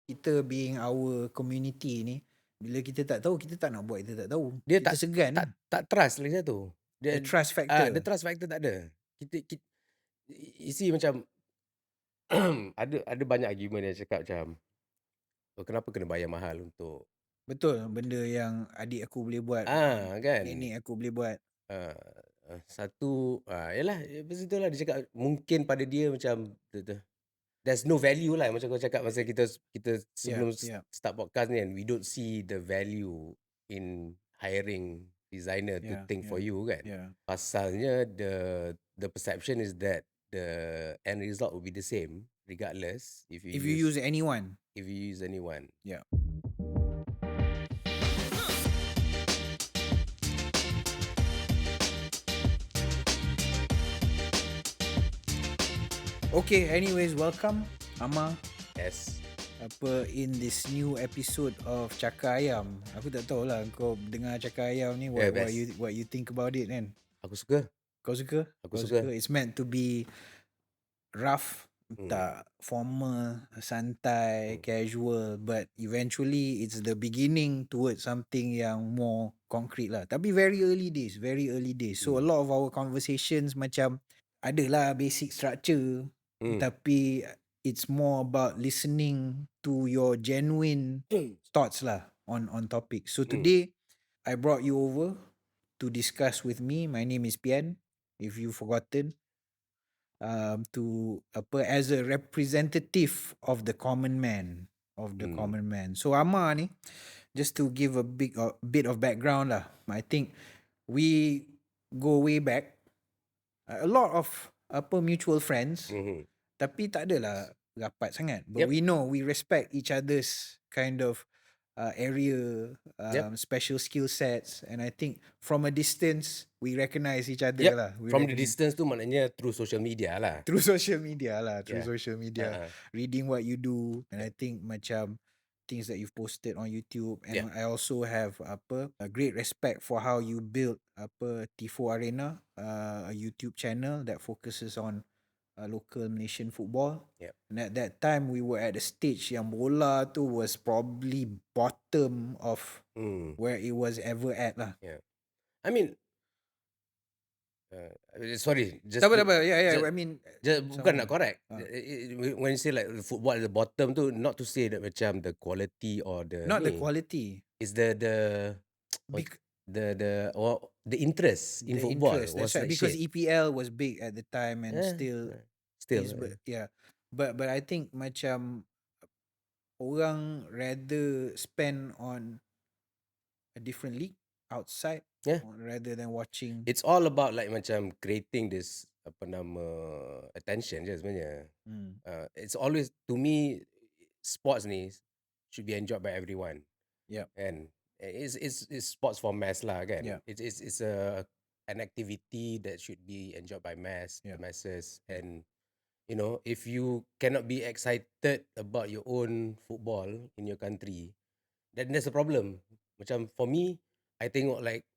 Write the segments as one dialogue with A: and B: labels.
A: kita being our community ni, bila kita tak tahu, kita tak nak buat, kita tak tahu.
B: Dia
A: Kita
B: tak
A: segan
B: tak
A: lah.
B: tak trust lagi satu.
A: The
B: Dia
A: trust
B: the
A: factor.
B: trust factor tak ada. Kita you see macam ada banyak argument yang cakap macam, "Oh, kenapa kena bayar mahal untuk."
A: Betul, benda yang adik aku boleh buat,
B: Kan?
A: nenek aku boleh buat.
B: Satu, yalah, lepas tu lah dia cakap mungkin pada dia macam there's no value lah macam kau cakap masa kita sebelum
A: Yeah.
B: start podcast ni kan, we don't see the value in hiring designer to think for you kan.
A: Yeah.
B: Pasalnya the perception is that the end result will be the same regardless if you
A: use anyone.
B: use anyone.
A: Yeah. Okay, anyways, welcome Amar.
B: Yes.
A: In this new episode of Cakar Ayam. Aku tak tahu lah kau dengar Cakar Ayam ni,
B: Best.
A: what you think about it kan?
B: Aku suka.
A: Kau suka?
B: Aku suka.
A: It's meant to be rough, tak formal, santai, casual, but eventually it's the beginning towards something yang more concrete lah. Tapi very early days. So a lot of our conversations macam adalah basic structure, tapi it's more about listening to your genuine thoughts lah on topic. So today I brought you over to discuss with me. My name is Pian, if you've forgotten. As a representative of the common man. So Amar ni, just to give a bit of background lah, I think we go way back. A lot of mutual friends, tapi tak adalah rapat sangat. But we know, we respect each other's kind of area, special skill sets, and I think from a distance we recognize each other lah.
B: From the distance tu maknanya through social media lah.
A: Through social media, reading what you do, and I think macam things that you've posted on YouTube, and I also have a great respect for how you built Tifo Arena, a YouTube channel that focuses on local Malaysian football. And at that time we were at a stage yang bola tu was probably bottom of where it was ever at lah.
B: I mean, sorry, just
A: I mean,
B: bukan nak correct. When you say like football at the bottom tu, not to say that macam the quality or the
A: not the quality,
B: is the interest in football was
A: that's right,
B: like
A: because
B: shit.
A: EPL was big at the time and still is, but I think macam orang rather spend on a different league outside rather than watching.
B: It's all about like macam creating this attention je sebenarnya. It's always, to me, sports ni should be enjoyed by everyone. And it's sports for mass lah kan. It's an activity that should be enjoyed by the masses. And you know, if you cannot be excited about your own football in your country, then there's a problem. Macam for me, I tengok like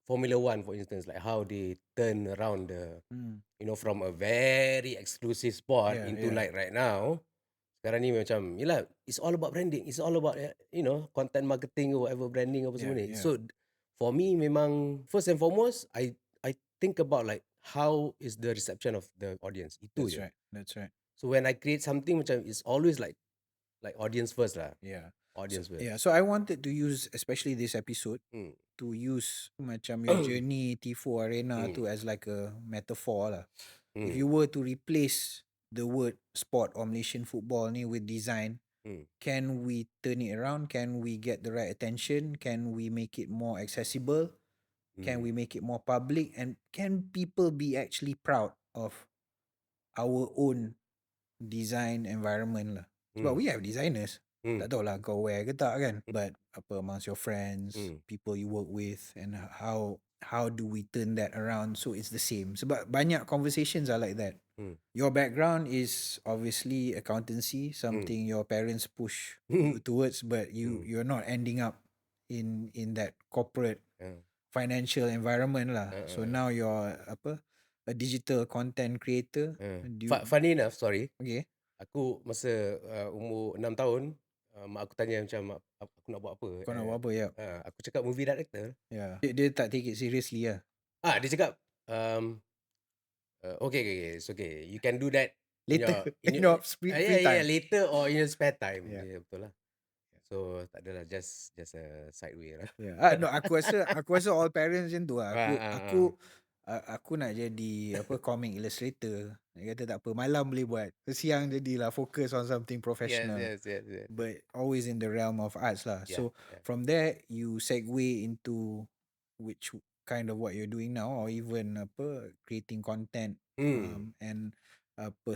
B: Formula 1 for instance, like how they turn around you know, from a very exclusive sport into like right now, sekarang ni macam, yelah, it's all about branding, it's all about, you know, content marketing or whatever, branding apa semua ni. So for me memang first and foremost, I think about like how is the reception of the audience. Itu je.
A: That's right.
B: So when I create something macam, it's always like audience first lah. Audience first.
A: So I wanted to use, especially this episode, to use macam your journey Tifo Arena tu as like a metaphor lah. If you were to replace the word sport or Malaysian football ni with design, can we turn it around? Can we get the right attention? Can we make it more accessible? Can we make it more public? And can people be actually proud of our own design environment lah? Sebab we have designers. Tak tahu lah kau aware ke tak kan, but amongst your friends, people you work with, and how do we turn that around so it's the same? Sebab banyak conversations are like that. Your background is obviously accountancy, something your parents push you towards, but you're not ending up in that corporate financial environment lah. So now you're a digital content creator.
B: Funny enough, sorry.
A: Okay.
B: Aku masa umur 6 tahun, mak aku tanya macam aku nak buat apa,
A: Kau nak buat apa, ya.
B: aku cakap movie director.
A: Yeah. Dia tak take it seriously lah.
B: Dia cakap, "Okay, okay, okay, it's okay. You can do that in
A: Later,
B: your
A: in your free
B: yeah,
A: time.
B: later or in your spare time."
A: Yeah.
B: Ya, betul lah. So, tak adalah, just a side way lah.
A: Yeah. No, aku rasa all parents macam tu lah. Aku nak jadi comic illustrator. Dia kata tak apa, malam boleh buat. Siang jadilah fokus on something professional.
B: Yes.
A: But always in the realm of arts lah.
B: Yeah,
A: So from there you segue into which kind of what you're doing now, or even creating content and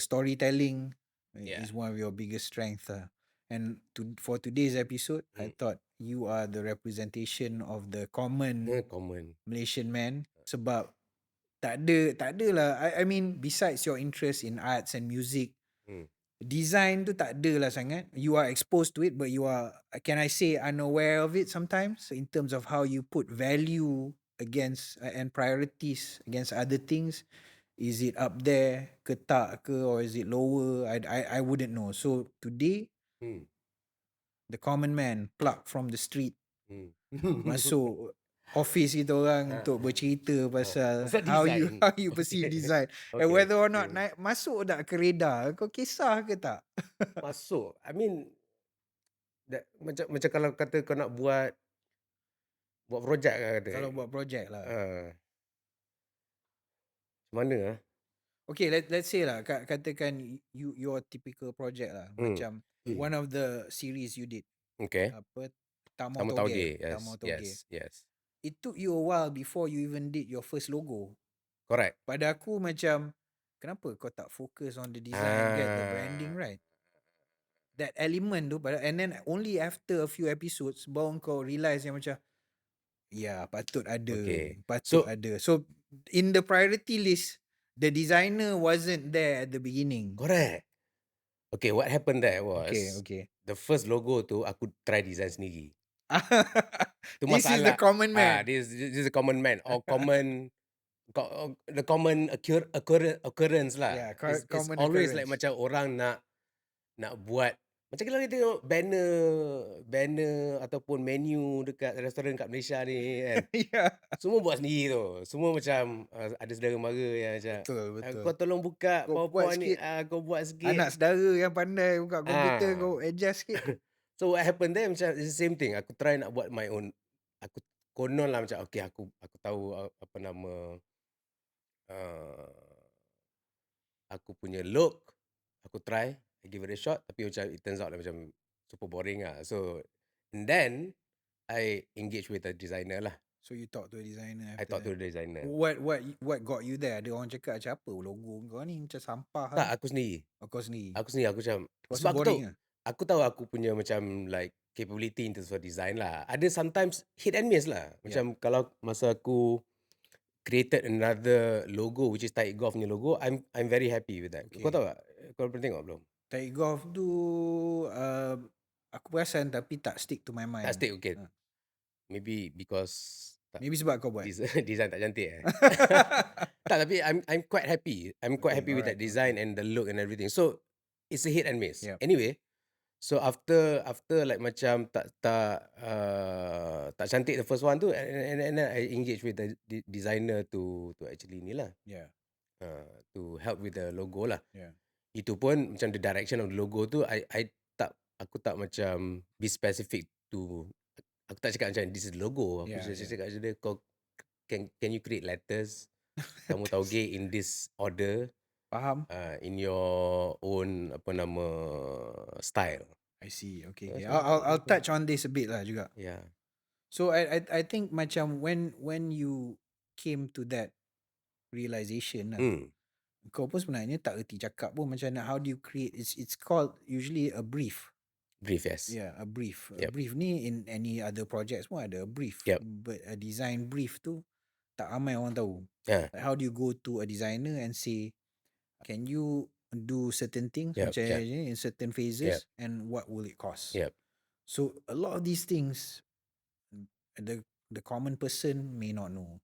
A: storytelling is one of your biggest strengths lah. And for today's episode, I thought you are the representation of the common Malaysian man, sebab tak ada lah. I mean, besides your interest in arts and music, design tu tak ada lah sangat. You are exposed to it, but you are, can I say, unaware of it sometimes, in terms of how you put value against and priorities against other things. Is it up there ke tak ke, or is it lower? I wouldn't know. So today, the common man plucked from the street masuk office kita orang untuk bercerita pasal how you perceive design. And whether or not masuk tak ke radar, kau kisah ke tak?
B: Masuk. I mean, macam kalau kata kau nak buat projek lah kata.
A: Kalau buat projek lah.
B: Mana
A: Okay, let's say lah, katakan your typical project lah. Macam one of the series you did.
B: Okay.
A: Tamu Tauge.
B: Yes.
A: It took you a while before you even did your first logo.
B: Correct.
A: Pada aku macam, kenapa kau tak focus on the design, get the branding right? That element tu, and then only after a few episodes, baru kau realise yang macam, patut ada. Ada. So, in the priority list, the designer wasn't there at the beginning.
B: Correct. Okay, what happened there was,
A: Okay.
B: the first logo tu aku try design sendiri. Tu
A: This is
B: masalah.
A: the common man.
B: This is the common man, or the common occurrence lah.
A: Yeah,
B: It's
A: common
B: always
A: occurrence.
B: like macam orang nak buat, macam kalau kita tengok banner ataupun menu dekat restoran kat Malaysia ni kan.
A: Yeah.
B: Semua buat sendiri tu. Semua macam ada saudara mara yang macam,
A: Betul.
B: kau tolong buka
A: Kau
B: PowerPoint
A: buat
B: ni, kau buat sikit.
A: Anak saudara yang pandai buka komputer, kau adjust sikit.
B: So what happened there, macam it's the same thing. Aku try nak buat my own. Aku konon lah macam, okay, aku tahu apa nama, aku punya look. Aku try, I give it a shot, tapi macam it turns out like macam super boring lah. So, and then I engage with a designer lah.
A: So you talk to a designer after
B: I talk
A: that.
B: to the designer.
A: What got you there? Ada orang cakap macam apa logo kau ni macam sampah
B: Tak,
A: lah.
B: aku sendiri.
A: Kau sendiri.
B: Aku macam,
A: Was
B: sebab
A: boring lah.
B: aku tahu aku punya macam like capability in terms of design lah. Ada sometimes hit and miss lah. Macam kalau masa aku created another logo, which is Taik Golf punya logo, I'm very happy with that. Kau tahu tak? Kau pernah tengok belum?
A: Taik Golf tu aku perasan tapi tak stick to my mind.
B: Tak stick, okay. Maybe because
A: maybe sebab kau buat.
B: Design tak cantik. Tak, tapi I'm quite happy. I'm quite happy with that design and the look and everything. So it's a hit and miss. Anyway, so after like macam tak cantik the first one tu, and then I engage with the designer to actually ni lah. To help with the logo lah. Itu pun macam the direction of the logo tu, aku tak macam be specific to, aku tak cakap macam this is logo. Aku cakap macam dia, kau can you create letters kamu tauge in this order,
A: Faham?
B: In your own apa nama style.
A: I see. Okay. I'll touch on this a bit lah juga.
B: Yeah.
A: So I think macam when you came to that realization lah, kau pun sebenarnya tak erti cakap pun macam how do you create, it's called usually a brief.
B: Brief, yes.
A: Yeah, a brief. A brief ni in any other projects pun ada a brief. But a design brief tu tak ramai orang tahu. Like how do you go to a designer and say, can you do certain things macam in certain phases and what will it cost? So a lot of these things the common person may not know.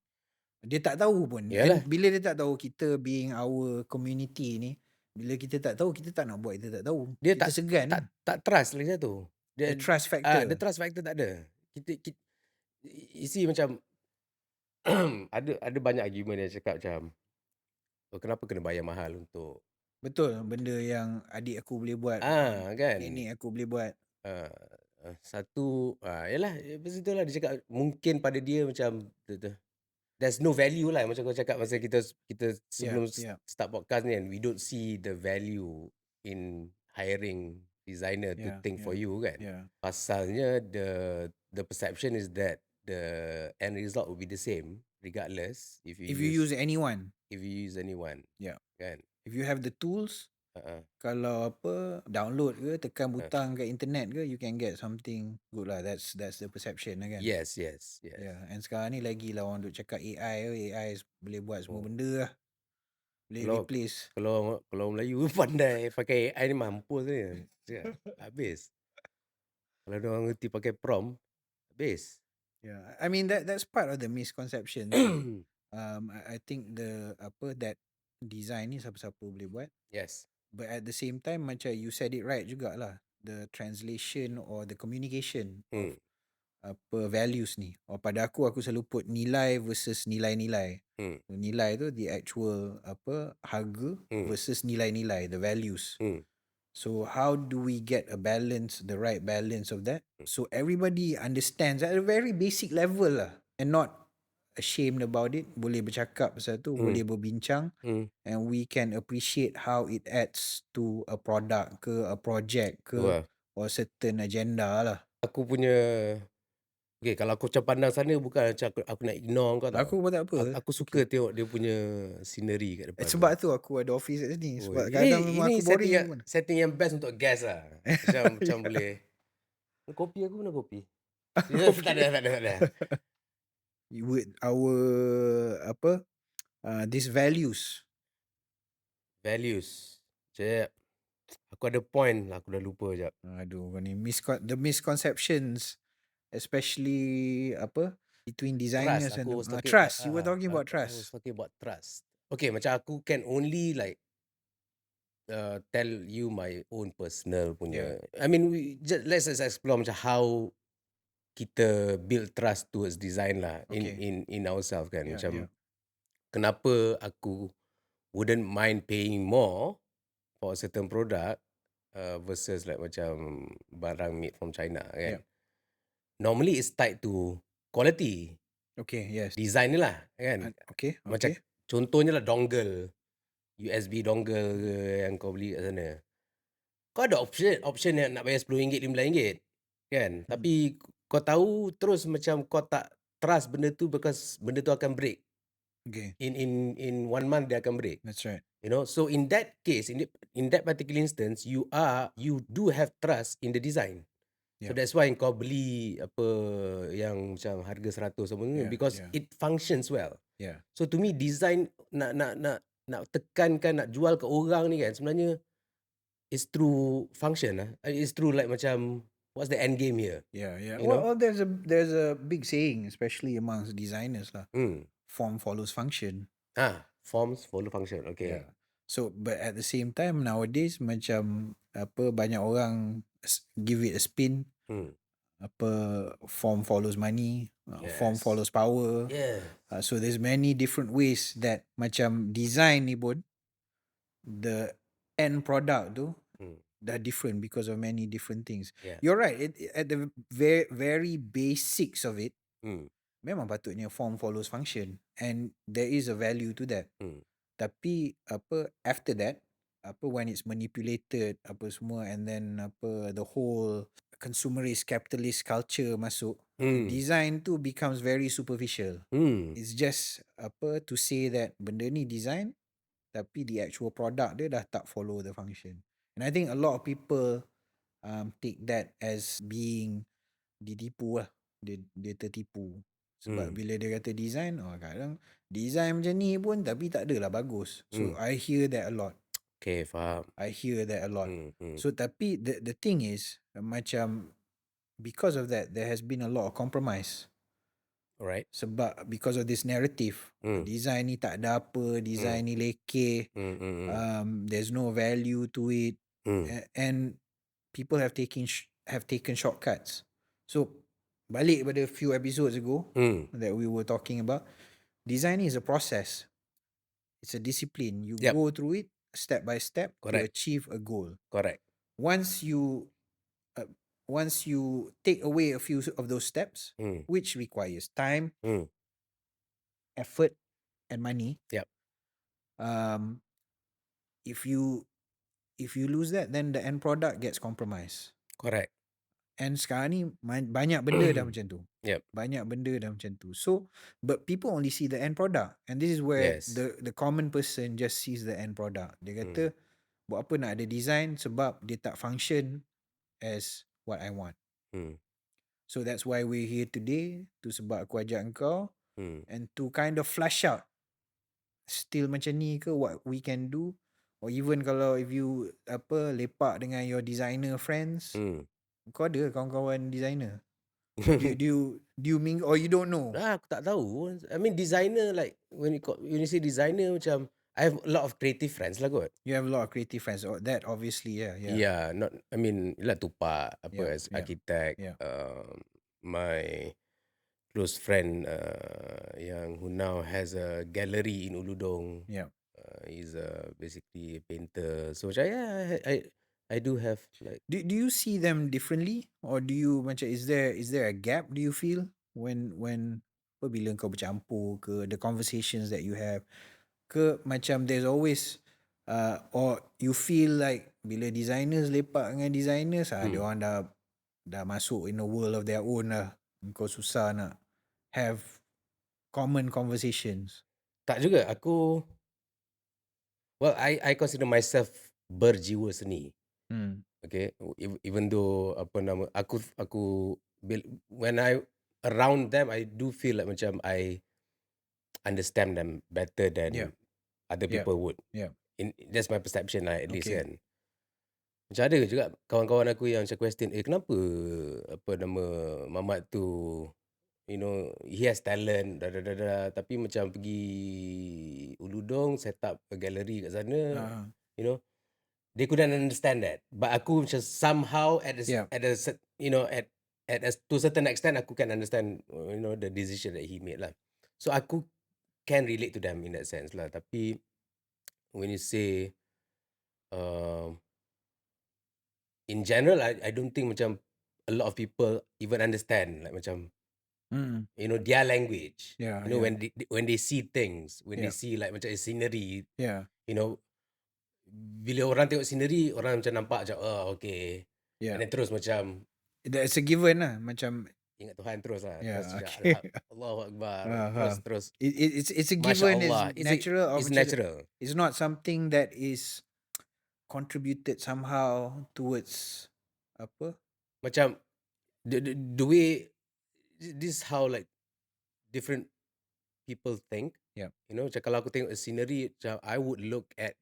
A: Dia tak tahu pun. And bila dia tak tahu, kita being our community ni, bila kita tak tahu, kita tak nak buat, kita tak tahu.
B: Dia
A: kita segan.
B: Tak trust lagi satu.
A: The trust
B: The
A: factor.
B: trust factor tak ada. You see macam ada banyak argument yang cakap macam, kenapa kena bayar mahal untuk
A: Betul, benda yang adik aku boleh buat,
B: kan?
A: nenek aku boleh buat.
B: Satu, yalah, lepas tu lah dia cakap mungkin pada dia macam there's no value lah, macam kau cakap masa kita sebelum start podcast ni kan, we don't see the value in hiring designer to think for you kan. Pasalnya the perception is that the end result will be the same regardless if you
A: use anyone.
B: Kan.
A: If you have the tools, kalau apa download ke tekan butang kat internet ke, you can get something good lah. That's the perception lah kan.
B: Yes.
A: Yeah, and sekarang ni lagi lah orang duk cakap AI boleh buat semua benda lah. Boleh replace.
B: Kalau Melayu pandai pakai AI ni mampus je. Habis. Kalau dia orang ngerti pakai prompt, habis.
A: Yeah, I mean that's part of the misconception. I think that design ni siapa-siapa boleh buat.
B: Yes.
A: But at the same time macam you said it right jugalah. The translation or the communication of values ni. Pada aku selalu put nilai versus nilai-nilai. Nilai tu the actual harga versus nilai-nilai, the values. So how do we get the right balance of that? So everybody understands at a very basic level lah, and not ashamed about it. Boleh bercakap pasal tu, boleh berbincang, and we can appreciate how it adds to a product ke, a project ke, or certain agenda lah.
B: Aku punya, kalau aku macam pandang sana, bukan macam aku nak ignore kau tau.
A: Aku pun tak apa.
B: Aku suka tengok dia punya scenery kat depan.
A: Sebab tu aku ada office kat sini. Sebab kadang memang aku boring.
B: Setting yang best untuk guest lah. Macam boleh. Kopi aku mana kopi? Tak ada.
A: These values.
B: Aku ada point lah, aku dah lupa sekejap.
A: Aduh, ni the misconceptions, especially between designers and trust. You were talking about trust.
B: I was talking about trust. Okay, macam aku can only like tell you my own personal punya. I mean, let's explore macam how kita build trust towards design lah, in ourselves kan. Macam kenapa aku wouldn't mind paying more for a certain product versus like macam barang made from China kan. Normally it's tied to quality.
A: Okay, yes.
B: Design ni lah kan.
A: Okay.
B: Macam contohnya lah dongle, USB dongle ke yang kau beli kat sana. Kau ada option yang nak bayar RM10, RM15 kan. Tapi kau tahu terus macam kau tak trust benda tu because benda tu akan break.
A: Okay.
B: In 1 month dia akan break.
A: That's right.
B: You know, so in that case, in that particular instance, you do have trust in the design. So that's why kau beli apa yang macam harga 100 apa ni, because it functions well. So to me, design nak tekankan, nak jual ke orang ni kan, sebenarnya is through function lah. It's through like macam what's the end game here?
A: Well, there's a big saying, especially amongst designers lah. Form follows function.
B: Forms follow function. Okay.
A: So, but at the same time nowadays macam banyak orang give it a spin. Form follows money, form follows power. So there's many different ways that macam design ni pun, the end product tu dah different because of many different things. You're right, at the very basics of it, memang patutnya form follows function, and there is a value to that. Tapi after that, when it's manipulated semua, and then the whole consumerist capitalist culture masuk, design tu becomes very superficial. It's just to say that benda ni design, tapi the actual product dia dah tak follow the function. And I think a lot of people take that as being ditipu lah. Dia tertipu. Sebab bila dia kata design, kadang design macam ni pun tapi tak adalah bagus. So I hear that a lot.
B: Okay, faham.
A: I hear that a lot. So tapi the thing is, macam because of that, there has been a lot of compromise.
B: Alright.
A: Sebab because of this narrative, design ni tak ada apa, design ni lekeh, there's no value to it, and people have taken have taken shortcuts. So balik pada few episodes ago that we were talking about, designing is a process. It's a discipline. You
B: Yep.
A: go through it step by step to
B: Correct.
A: achieve a goal.
B: Correct.
A: Once you uh, once you take away a few of those steps, which requires time, effort, and money,
B: Yep.
A: um, if you lose that, then the end product gets compromised.
B: Correct.
A: And sekarang ni banyak benda dah macam tu.
B: Yep.
A: Banyak benda dah macam tu. So, but people only see the end product. And this is where
B: Yes.
A: the common person just sees the end product. Dia kata, buat apa nak ada design sebab dia tak function as what I want. So that's why we're here today, tu sebab aku ajak engkau and to kind of flush out still macam ni ke, what we can do, or even kalau if you lepak dengan your designer friends, kau ada kawan-kawan designer? do you mean, or you don't know?
B: Aku tak tahu. I mean designer, like when you say designer, macam I have a lot of creative friends lah kot.
A: You have a lot of creative friends. Oh, that obviously, yeah.
B: Yeah, not, I mean, lah Tupak as architect.
A: Yeah.
B: My close friend yang who now has a gallery in Uludong.
A: Yeah.
B: He's basically a painter. So macam I do have like.
A: Do you see them differently, or do you macam, is there a gap, do you feel, when bila kau bercampur ke, the conversations that you have ke, macam there's always or you feel like bila designers lepak dengan designers, dia orang dah masuk in a world of their own lah, kau susah nak have common conversations?
B: Tak juga, aku, well, I consider myself berjiwa seni. Okay, even though aku when I around them, I do feel like macam I understand them better than other people would. That's my perception lah, at least kan. Macam ada juga kawan-kawan aku yang macam question, kenapa Mamat tu, you know, he has talent, tapi macam pergi Uludong set up a gallery kat sana, you know, they couldn't understand that. But aku macam somehow at a you know, at to a certain extent aku can understand, you know, the decision that he made lah. So aku can relate to them in that sense lah. Tapi when you say in general, I don't think macam a lot of people even understand like macam you know, their language. You know, when they see things, when they see like macam scenery, you know, bila orang tengok scenery, orang macam nampak macam okay. And then terus macam
A: That's a given lah, macam
B: ingat Tuhan terus lah.
A: Yeah,
B: Terus
A: okay.
B: Allahu Akbar. Terus
A: it's a
B: Masya
A: given,
B: Allah.
A: it's natural.
B: It's natural.
A: It's not something that is contributed somehow towards apa?
B: Macam the way, this is how like different people think.
A: Yeah.
B: You know, macam kalau aku tengok scenery, macam I would look at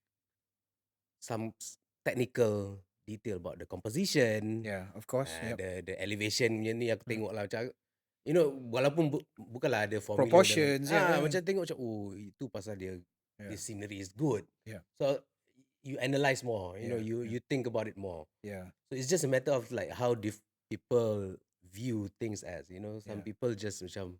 B: some technical detail about the composition.
A: Yeah, of course.
B: The elevation punya ni aku tengok lah macam, you know, walaupun bukanlah ada formula
A: Proportions,
B: macam tengok macam itu pasal dia the scenery is good.
A: Yeah.
B: So you analyze more, you know, you think about it more.
A: Yeah.
B: So it's just a matter of like how people view things as, you know, some people just macam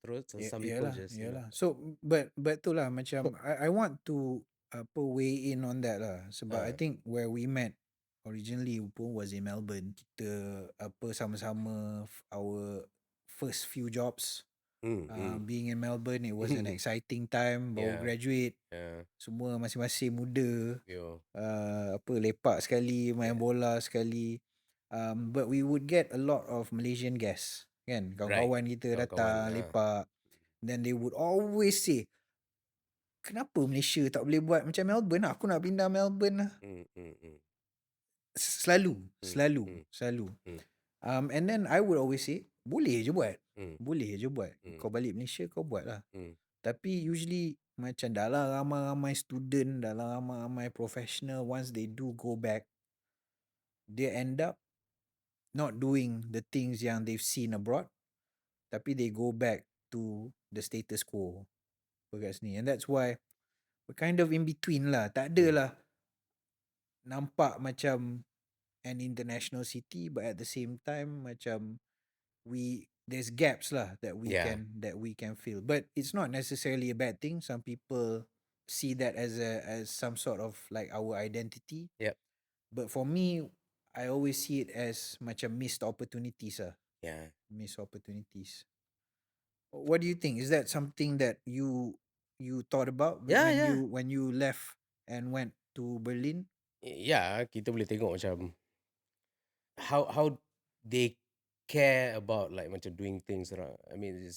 B: terus, some people just you know.
A: So but tu lah macam I want to weigh in on that lah, sebab I think where we met originally pun was in Melbourne. Kita sama-sama our first few jobs. Being in Melbourne, it was an exciting time. Baru graduate, semua masing-masing muda, lepak sekali, main bola sekali. But we would get a lot of Malaysian guests, kan, kawan-kawan kita datang lepak. Then they would always say, kenapa Malaysia tak boleh buat macam Melbourne? Aku nak pindah Melbourne lah. Selalu. And then I would always say, boleh je buat. Kau balik Malaysia, kau buat lah. Tapi usually macam dalam ramai-ramai student, dalam ramai-ramai professional, once they do go back, they end up not doing the things yang they've seen abroad, tapi they go back to the status quo kat sini. And that's why we're kind of in between lah. Tak adalah nampak macam an international city, but at the same time macam there's gaps lah that we can fill. But it's not necessarily a bad thing. Some people see that as some sort of like our identity.
B: Yep.
A: But for me, I always see it as macam missed opportunities lah.
B: Yeah.
A: Missed opportunities. What do you think? Is that something that you thought about when you left and went to Berlin?
B: Ya, kita boleh tengok macam how they care about like macam doing things around. I mean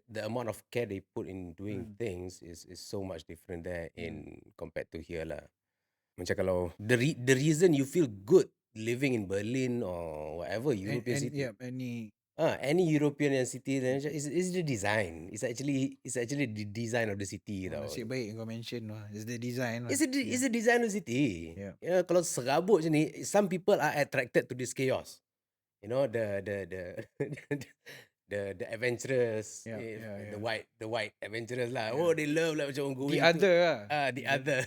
B: the amount of care they put in doing things is so much different there in compared to here lah. Macam kalau the reason you feel good living in Berlin or whatever European city.
A: Yeah,
B: any European city is the design. It's actually the design of the city tau.
A: Nasib baik kau mention lah. It's the design lah.
B: It's the design of the city.
A: Yeah.
B: Kalau serabut macam ni, some people are attracted to this chaos. You know, the adventurous, the white adventurous lah. Oh, they love like macam going
A: the other lah.
B: The other.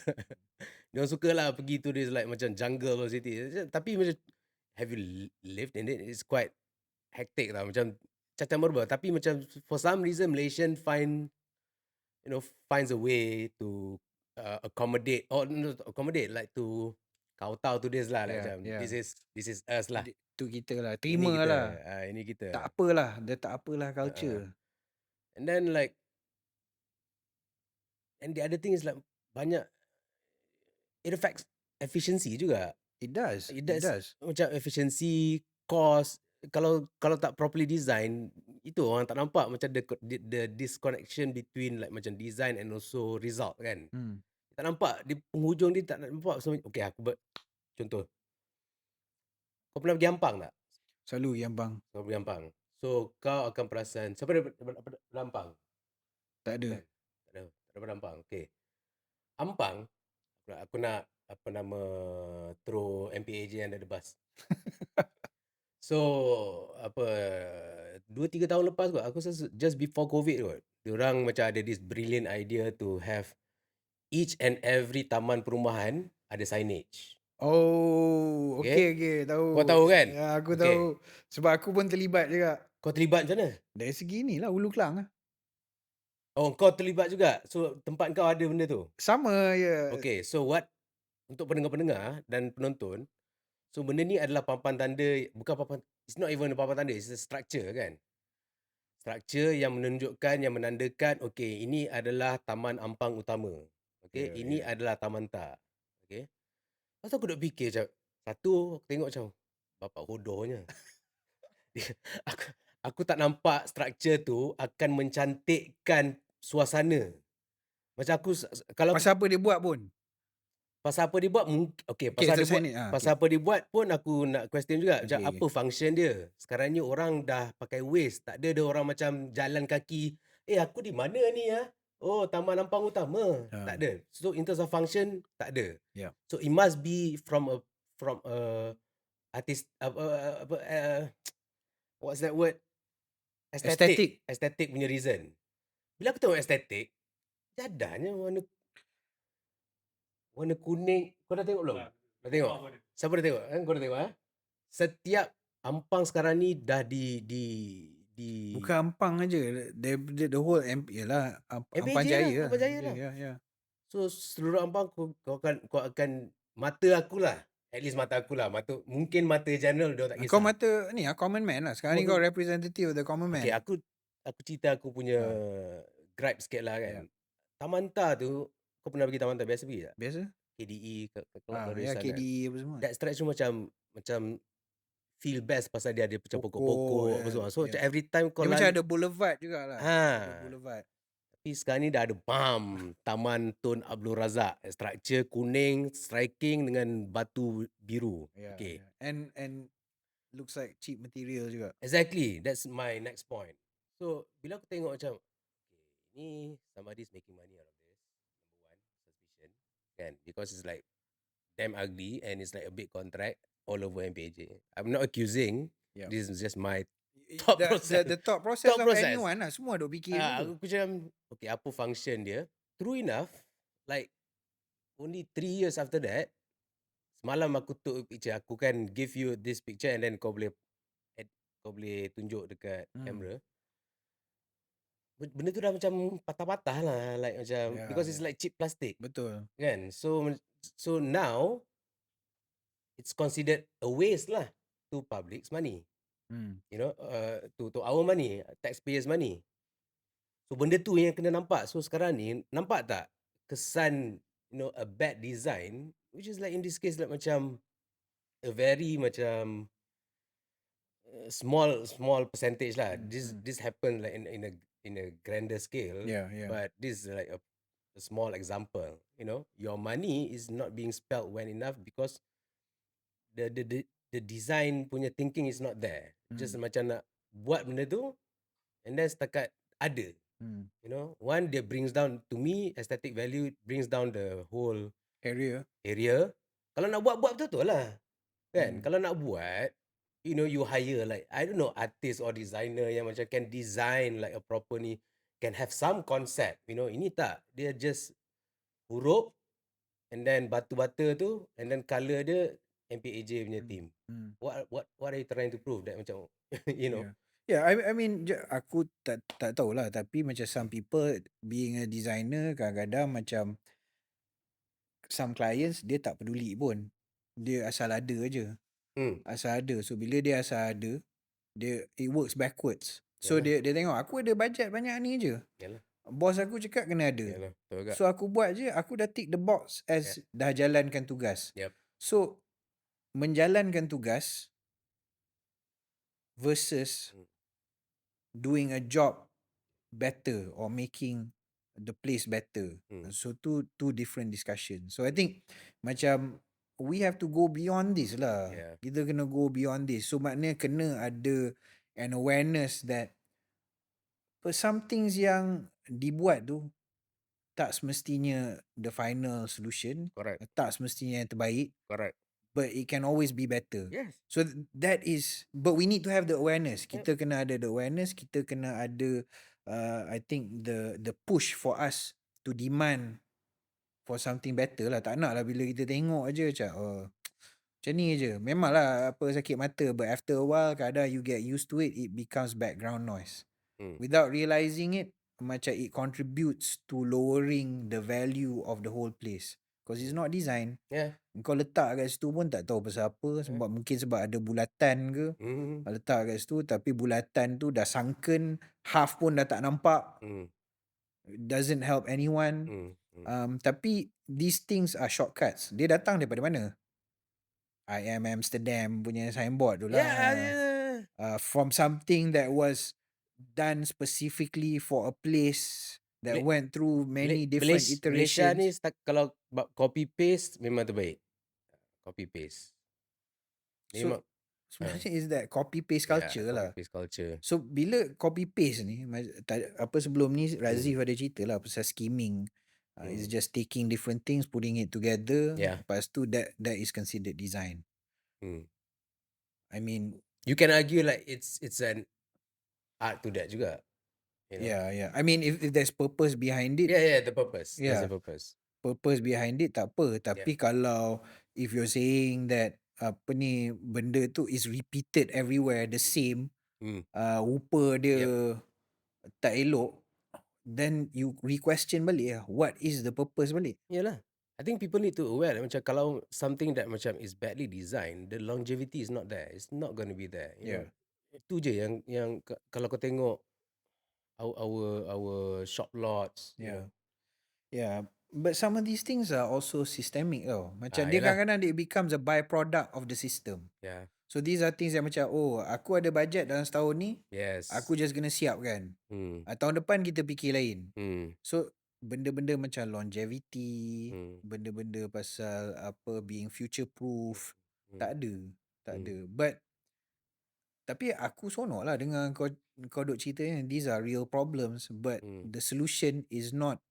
B: Dia suka lah pergi to this like macam jungle or city. Tapi macam have you lived in it? It's quite hectic lah. Macam cacat merba. Tapi macam for some reason Malaysian finds a way to accommodate like to kowtow to this lah. Like macam this is us lah.
A: Tu kita lah. Terima lah.
B: Ini kita.
A: Tak apalah. Dia tak apalah culture.
B: And then like, and the other thing is like banyak, it affects efficiency juga.
A: It does.
B: Macam efficiency, cost. Kalau tak properly design, itu orang tak nampak macam the disconnection between like macam design and also result kan. Tak nampak di penghujung dia, tak nampak. So, okay, aku contoh. Kau pernah pergi Ampang tak?
A: Selalu Ampang.
B: Kau pergi Ampang. So kau akan perasan siapa daripada Ampang?
A: Tak ada.
B: Tak ada daripada Ampang. Okay. Ampang, aku nak apa nama throw MPAJ under the bus. So 2-3 tahun lepas kot, aku rasa just before COVID kot, diorang macam ada this brilliant idea to have each and every taman perumahan ada signage.
A: Oh, okay, tahu.
B: Kau tahu kan?
A: Ya, aku tahu. Sebab aku pun terlibat juga.
B: Kau terlibat macam mana?
A: Dari segi ni lah, Hulu Kelang lah.
B: Oh, kau terlibat juga? So, tempat kau ada benda tu?
A: Sama, ya.
B: Okay, so untuk pendengar-pendengar dan penonton, so benda ni adalah papan tanda, bukan papan, it's not even a papan tanda, it's a structure kan? Structure yang menunjukkan, yang menandakan, okay, ini adalah Taman Ampang Utama. Okay, ini adalah Taman Tak. Okay. Lepas tu aku duk fikir macam, satu aku tengok macam, bapak bodohnya. aku tak nampak struktur tu akan mencantikkan suasana. Macam aku, kalau
A: pasal apa dia buat pun?
B: Pasal apa dia buat, pasal apa dia buat pun aku nak question juga. Macam apa function dia. Sekarang ni orang dah pakai Waze. Tak ada orang macam jalan kaki. Aku di mana ni ya? Oh, Taman Ampang Utama. Tak ada. So in terms of function, tak ada. So it must be from a artist, what's that word? Aesthetic punya reason. Bila aku tengok aesthetic, jadahnya warna kuning. Kau dah tengok belum? Dah tengok? Siapa dah tengok? Kau dah tengok? Setiap Ampang sekarang ni dah di
A: bukan Ampang aja. The whole yalah Ampang Jaya lah. Yeah.
B: So seluruh Ampang kau akan mata akulah. At least mata akulah. Mungkin mata general dia tak kisah.
A: Kau mata ni common man lah. Sekarang ni kau representative of the common man.
B: Okay, aku cerita aku punya gripe sikit lah kan. Taman Tak tu, kau pernah pergi Taman Tak biasa pergi tak?
A: Biasa.
B: KDE
A: KDE apa semua.
B: That stretch tu macam feel best pasal dia ada macam pokok-pokok apa semua. So macam every time kau
A: dia macam ada boulevard jugalah. Ada boulevard.
B: Tapi sekarang ni dah ada Taman Tun Abdul Razak, structure kuning striking dengan batu biru. Okay.
A: And looks like cheap material juga.
B: Exactly, that's my next point. So bila aku tengok macam ni somebody's making money out of this, number one suspicion kan, because it's like damn ugly and it's like a big contract all over MPJ. I'm not accusing. This is just my thought process.
A: The thought process of anyone lah. Semua duk fikir.
B: Aku macam, okay, apa function dia? True enough, like only 3 years after that, semalam aku took a picture, aku kan give you this picture and then kau boleh tunjuk dekat kamera. Benda tu dah macam patah-patah lah, like macam because it's like cheap plastic.
A: Betul.
B: Kan? So now it's considered a waste lah to public's money. You know, to our money, taxpayers' money. So benda tu yang kena nampak. So sekarang ni nampak tak kesan, you know, a bad design, which is like in this case like macam a very macam small percentage lah. This happen like in a grander scale. But this is like a small example. You know, your money is not being spelt well enough because the design punya thinking is not there. Just macam nak buat benda tu and then setakat ada. You know, one dia brings down, to me aesthetic value brings down the whole
A: area.
B: Kalau nak buat betul-betul lah. Kan? Kalau nak buat, you know, you hire like I don't know, artist or designer yang macam can design like a proper ni, can have some concept. You know, ini tak, dia just huruf and then batu-bata tu and then colour dia MPAJ punya team. What are you trying to prove that macam you know?
A: Yeah, I mean aku tak tahulah, tapi macam some people being a designer kadang-kadang macam some clients dia tak peduli pun. Dia asal ada aje. Asal ada. So bila dia asal ada, it works backwards. So dia tengok aku ada budget banyak ni je.
B: Yalah.
A: Bos aku cakap kena ada.
B: Yalah, betul juga.
A: So aku buat je, aku dah tick the box as dah jalankan tugas.
B: Yep.
A: So menjalankan tugas versus doing a job better or making the place better. So two different discussions. So I think macam we have to go beyond this lah. Kita kena go beyond this. So maknanya kena ada an awareness that some things yang dibuat tu tak semestinya the final solution.
B: Correct.
A: Tak semestinya yang terbaik.
B: Correct.
A: But it can always be better.
B: Yes.
A: So that is, but we need to have the awareness. Kita kena ada the awareness. Kita kena ada, I think the push for us to demand for something better lah. Tak nak lah bila kita tengok aja macam ni je. Memanglah apa sakit mata, but after a while kadang you get used to it, it becomes background noise. Without realizing it, macam it contributes to lowering the value of the whole place. Because it's not designed. Kau letak kat situ pun tak tahu pasal apa. Mungkin sebab ada bulatan ke. Letak kat situ tapi bulatan tu dah sunken. Half pun dah tak nampak. It doesn't help anyone. Tapi these things are shortcuts. Dia datang daripada mana? I am Amsterdam punya signboard tu lah. From something that was done specifically for a place that went through many different
B: Malaysia
A: iterations.
B: ni kalau copy paste memang terbaik. Copy paste.
A: So sebenarnya is that copy paste culture lah.
B: Copy paste culture.
A: So bila copy paste ni, apa sebelum ni Razif ada cerita lah pasal skimming. It's just taking different things, putting it together. Lepas tu that is considered design. I mean,
B: you can argue like it's an art to that juga. You know?
A: Yeah. I mean, if there's purpose behind it.
B: The purpose.
A: Yeah.
B: There's a purpose.
A: Purpose behind it tak apa. Tapi kalau if you're saying that apa ni benda tu is repeated everywhere the same, rupa dia tak elok, then you re-question balik lah. What is the purpose balik?
B: Yalah. I think people need to aware macam kalau something that macam is badly designed, the longevity is not there. It's not going to be there. You know? Itu je yang kalau kau tengok our shop lots.
A: Yeah. But some of these things are also systemic tau. Macam dia kadang-kadang it becomes a byproduct of the system. So these are things yang macam aku ada budget dalam setahun ni. Aku just kena siap kan. Tahun depan kita fikir lain. So benda-benda macam longevity, benda-benda pasal apa being future proof, tak ada. But tapi aku sonok lah dengan kau duk cerita ni, these are real problems, but the solution is not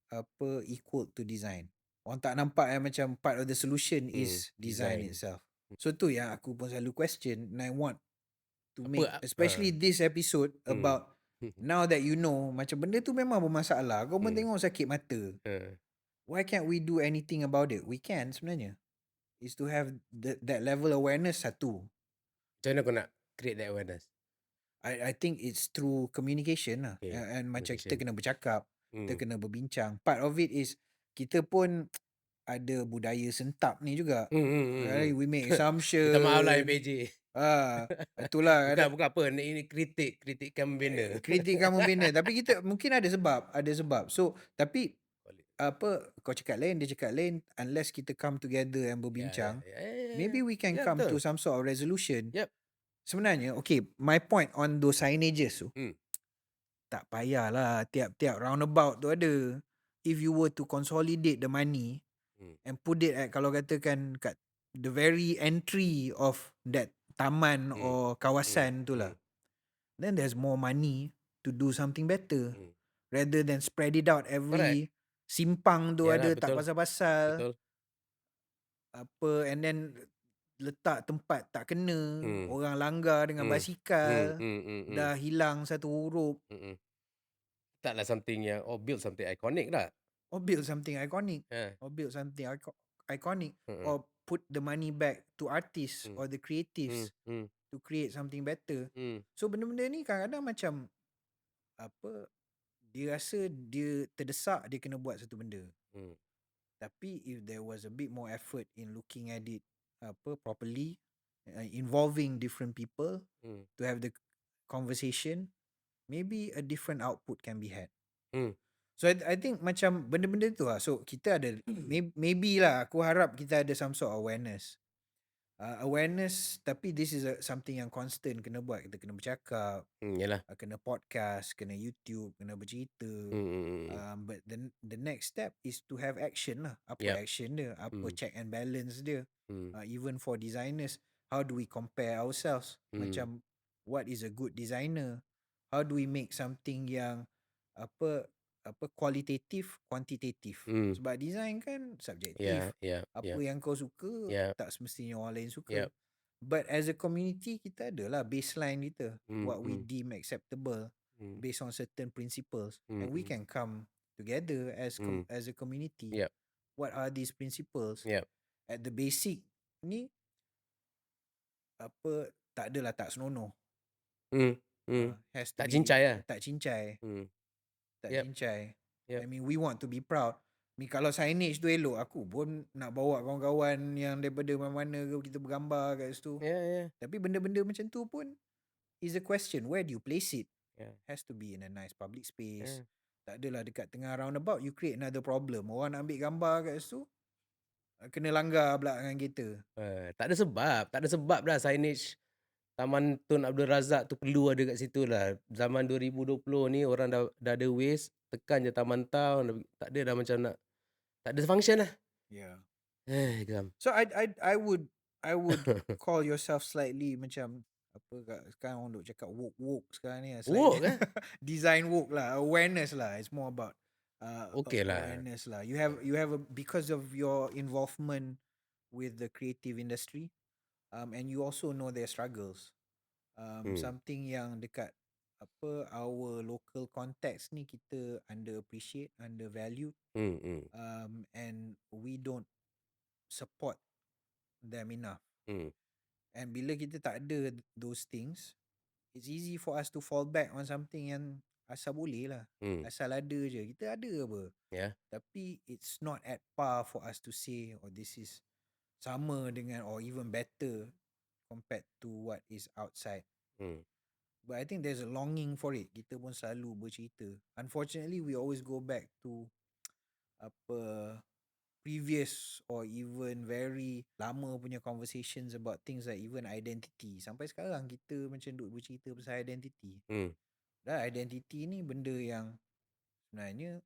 A: apa equal to design. Orang tak nampak macam part of the solution is design itself. So tu yang aku pun selalu question, and I want to make especially this episode about now that you know macam benda tu memang bermasalah. Kau pun tengok sakit mata. Why can't we do anything about it? We can sebenarnya. is to have that level awareness satu.
B: Macam mana kau nak create that awareness?
A: I think it's through communication lah.
B: Okay,
A: And macam kita
B: communication.
A: kena bercakap, kita kena berbincang. Part of it is kita pun ada budaya sentap ni juga. We make assumption.
B: Minta maaf lah MPJ.
A: Itulah.
B: Bukan apa, ini kritikan membina.
A: Kritikan membina. Tapi kita mungkin ada sebab. So, tapi apa kau cakap lain, dia cakap lain, unless kita come together and berbincang, maybe we can come to some sort of resolution.
B: Yep.
A: Sebenarnya, okay, my point on those signages tu, tak payahlah tiap-tiap roundabout tu ada. If you were to consolidate the money and put it at, kalau katakan kat the very entry of that taman or kawasan tu lah, then there's more money to do something better rather than spread it out every simpang tu. Yalah, ada betul. Tak pasal-pasal.
B: Betul.
A: Apa, and then letak tempat tak kena, orang langgar dengan basikal, dah hilang satu huruf.
B: Taklah something yang build something iconic lah.
A: Or build something iconic. Or build something iconic. Or put the money back to artists or the creatives to create something better. So benda-benda ni kadang-kadang macam apa, dia rasa dia terdesak, dia kena buat satu benda. Tapi if there was a bit more effort in looking at it properly, involving different people to have the conversation, maybe a different output can be had. So I think macam benda-benda tu lah. So kita ada maybe lah, aku harap kita ada some sort of awareness. Awareness, tapi this is something yang constant kena buat. Kita kena bercakap,
B: Yalah.
A: kena podcast, kena YouTube, kena bercerita. But the next step is to have action lah. Apa action dia? Apa check and balance dia? Even for designers, how do we compare ourselves? Macam what is a good designer? How do we make something yang apa kualitatif, kuantitatif? Sebab design kan subjektif. Apa yang kau suka tak semestinya orang lain suka. But as a community, kita adalah baseline kita, what we deem acceptable based on certain principles, and we can come together as a community. What are these principles? At the basic ni apa, tak adalah tak senonoh. Has to
B: Tak
A: be,
B: cincai lah.
A: tak cincai. Tak cincai. I mean, we want to be proud. Kalau signage tu elok, aku pun nak bawa kawan-kawan yang daripada mana-mana ke, kita bergambar kat situ. Tapi benda-benda macam tu pun is a question, where do you place it? Has to be in a nice public space. Tak adalah dekat tengah roundabout, you create another problem. Orang nak ambil gambar kat situ, kena langgar pula dengan kita.
B: Tak ada sebab dah signage Taman Tun Abdul Razak tu perlu ada kat situ lah. Zaman 2020 ni orang dah ada waste, tekan je Taman Town, tak ada dah macam nak, tak ada function lah. Geram.
A: So I would call yourself slightly macam apa, sekarang orang duk cakap woke sekarang ni.
B: Woke kan?
A: Design woke lah, awareness lah. It's more about
B: Okay lah.
A: awareness lah. You have because of your involvement with the creative industry, and you also know their struggles. Something yang dekat apa our local context ni kita underappreciate, undervalued, and we don't support them enough. And bila kita tak ada those things, it's easy for us to fall back on something yang asal boleh lah. Asal ada je. Kita ada apa. Tapi it's not at par for us to say, oh, this is sama dengan or even better compared to what is outside. But I think there's a longing for it. Kita pun selalu bercerita. Unfortunately, we always go back to apa previous or even very lama punya conversations about things like even identity. Sampai sekarang kita macam duk bercerita pasal identity. Dan identity ni benda yang sebenarnya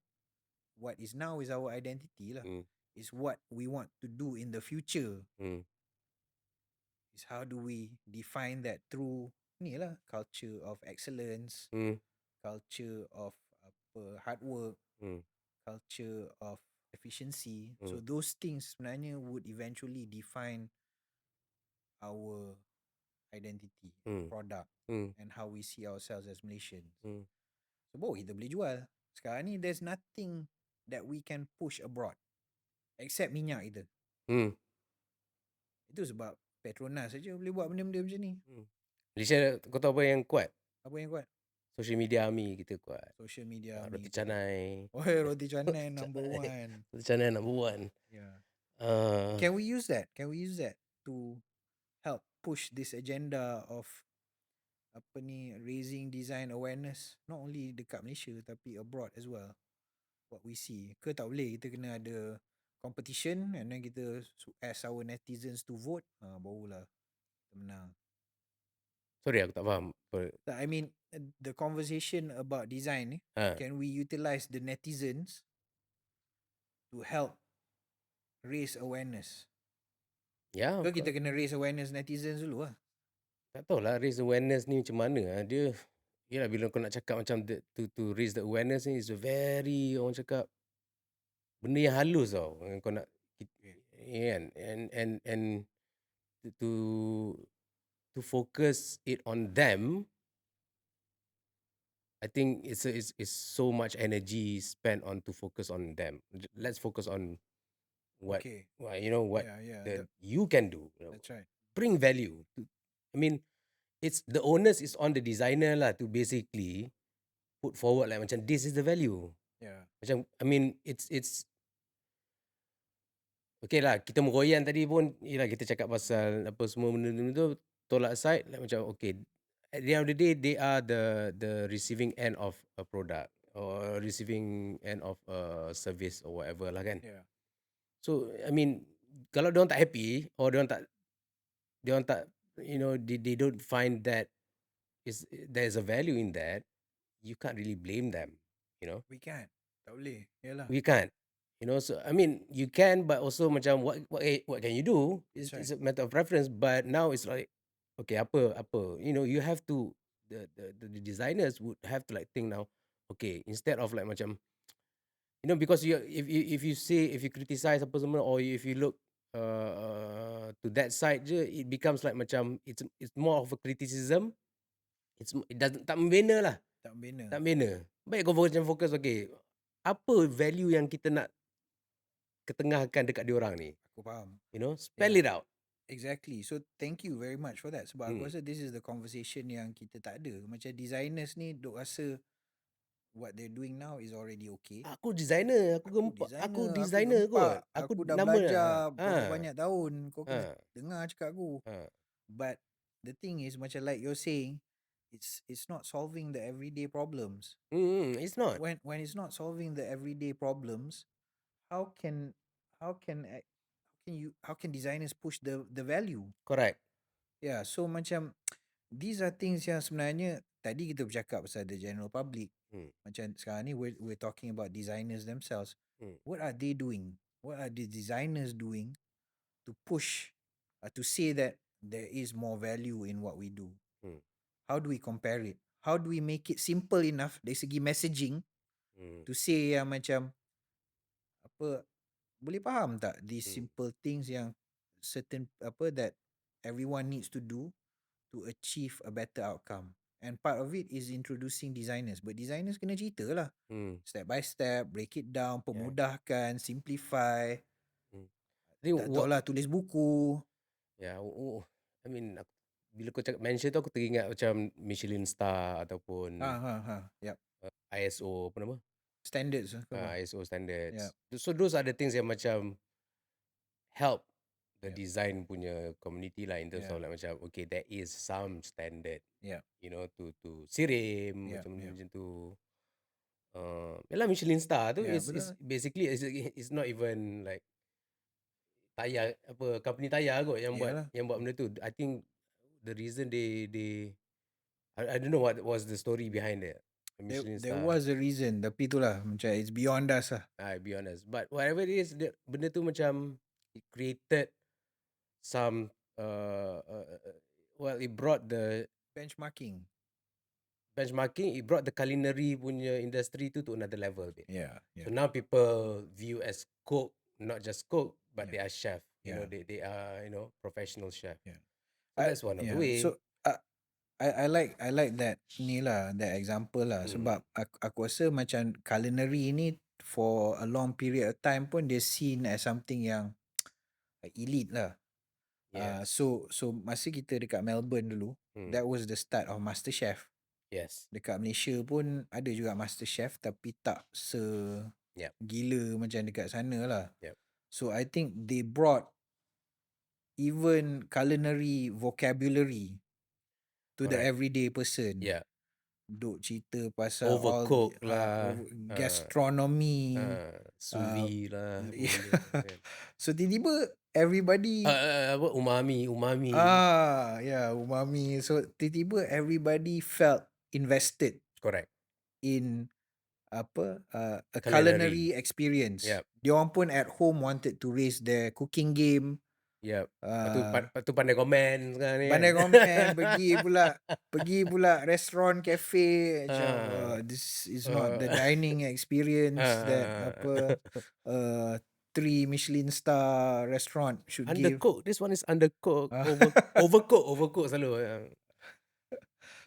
A: what is now is our identity lah. Is what we want to do in the future. Is how do we define that through ni lah, culture of excellence, culture of hard work, culture of efficiency. So those things sebenarnya would eventually define our identity, product, and how we see ourselves as Malaysians. So baru kita boleh jual. Sekarang ni there's nothing that we can push abroad except minyak kita. Itu sebab Petronas saja boleh buat benda-benda macam ni.
B: Malaysia, kau tahu apa yang kuat?
A: Apa yang kuat?
B: Social media army kita kuat.
A: Social media
B: Roti
A: army kita kuat.
B: canai.
A: Oh, roti canai number one.
B: Roti canai number one.
A: Yeah.
B: Uh,
A: Can we use that? Can we use that to help push this agenda of apa ni, raising design awareness not only dekat Malaysia tapi abroad as well? What we see. Ke tak boleh kita kena ada competition and then kita ask our netizens to vote, barulah kita menang.
B: sorry, aku tak faham.
A: I mean, the conversation about design ni, can we utilize the netizens to help raise awareness?
B: Ya,
A: Ke kita kena raise awareness netizens dulu lah?
B: tak tahulah raise awareness ni macam mana. Dia, yalah bila kau nak cakap macam to raise the awareness ni is a very, orang cakap, benda yang halus tau. Kau nak, kan, and to focus it on them, I think it's so much energy spent on to focus on them. Let's focus on what, what you can do.
A: That's right.
B: Bring value. I mean, it's the onus is on the designer lah to basically put forward like macam this is the value.
A: Yeah.
B: Macam, I mean, it's okay lah, kita meroyan tadi pun, yelah kita cakap pasal apa semua benda-benda tu, tolak aside, like macam okay, at the end of the day, they are the receiving end of a product or receiving end of a service or whatever lah kan.
A: Yeah.
B: So, I mean, kalau diorang tak happy or diorang tak, they don't find that there's a value in that, you can't really blame them,
A: We can't. Tak boleh. Yalah.
B: We can't. So I mean, you can, but also macam what can you do? It's a matter of preference. But now it's like, okay, apa, you have to, the designers would have to like think now, okay, instead of like macam, because if you criticize apa semua, or if you look to that side je, it becomes like macam it's more of a criticism. It doesn't, tak membina lah.
A: Tak membina.
B: Tak membina. Baik kau macam fokus, okay, apa value yang kita nak ketengahkan dekat diorang ni?
A: Aku faham.
B: Spell it out.
A: Exactly. So thank you very much for that. Sebab aku rasa this is the conversation yang kita tak ada. Macam designers ni duk rasa what they're doing now is already okay.
B: Aku designer, aku designer kot.
A: Aku dah belajar berapa banyak tahun. Kau kena dengar cakap aku. But the thing is, macam like you're saying, it's not solving the everyday problems.
B: It's not.
A: When it's not solving the everyday problems, how can designers push the value?
B: Correct.
A: Yeah, so macam these are things yang sebenarnya tadi kita bercakap pasal the general public. Macam sekarang ni we're talking about designers themselves. What are they doing? What are the designers doing to push, to say that there is more value in what we do? How do we compare it? How do we make it simple enough dari segi messaging to say yang macam apa, boleh faham tak these simple things yang certain apa that everyone needs to do to achieve a better outcome? And part of it is introducing designers. But designers kena cerita lah. Step by step, break it down, pemudahkan, simplify. Tak tahulah, tulis buku.
B: Yeah, I mean, bila kau cakap mention tu, aku teringat macam Michelin Star ataupun
A: Yep.
B: ISO, apa nama?
A: Standards.
B: ISO standards.
A: Yep.
B: So those are the things yang macam help the design punya community lah, in terms of like macam, okay, there is some standard, to sirim, macam tu. Yalah, Michelin Star tu is basically is not even like tayar, apa, company tayar kot yang buat benda tu. I think the reason they I don't know what was the story behind it.
A: There was a reason, tapi itulah macam it's beyond us lah.
B: Beyond us. But whatever it is, benda tu macam it created some it brought the
A: benchmarking,
B: it brought the culinary punya industry to another level.
A: Yeah.
B: So now people view as cook, not just cook, but they are chef. They are, professional chef. So that's one of the way.
A: So I like that ni lah, that example lah. Sebab aku rasa macam culinary ni for a long period of time pun dia seen as something yang elite lah.
B: Yes.
A: So masa kita dekat Melbourne dulu, that was the start of MasterChef.
B: Yes.
A: Dekat Malaysia pun ada juga MasterChef tapi tak
B: Yep.
A: gila macam dekat sana lah.
B: Yep.
A: So I think they brought even culinary vocabulary to the
B: Correct.
A: everyday person.
B: Yeah.
A: Duk cerita pasal
B: Overcook lah.
A: gastronomy.
B: Sous vide lah. benda kan.
A: So tiba-tiba everybody
B: Apa umami.
A: umami. So tiba-tiba everybody felt invested
B: Correct.
A: in a
B: Culinary.
A: culinary experience.
B: Yep.
A: Diorang pun at home wanted to raise their cooking game.
B: Yep. Lepas tu pandai komen sekarang ni kan.
A: Pandai komen, pergi pula restoran, cafe, macam this is not the dining experience that 3 Michelin star restaurant should give.
B: Undercooked. This one is undercooked. Overcooked selalu.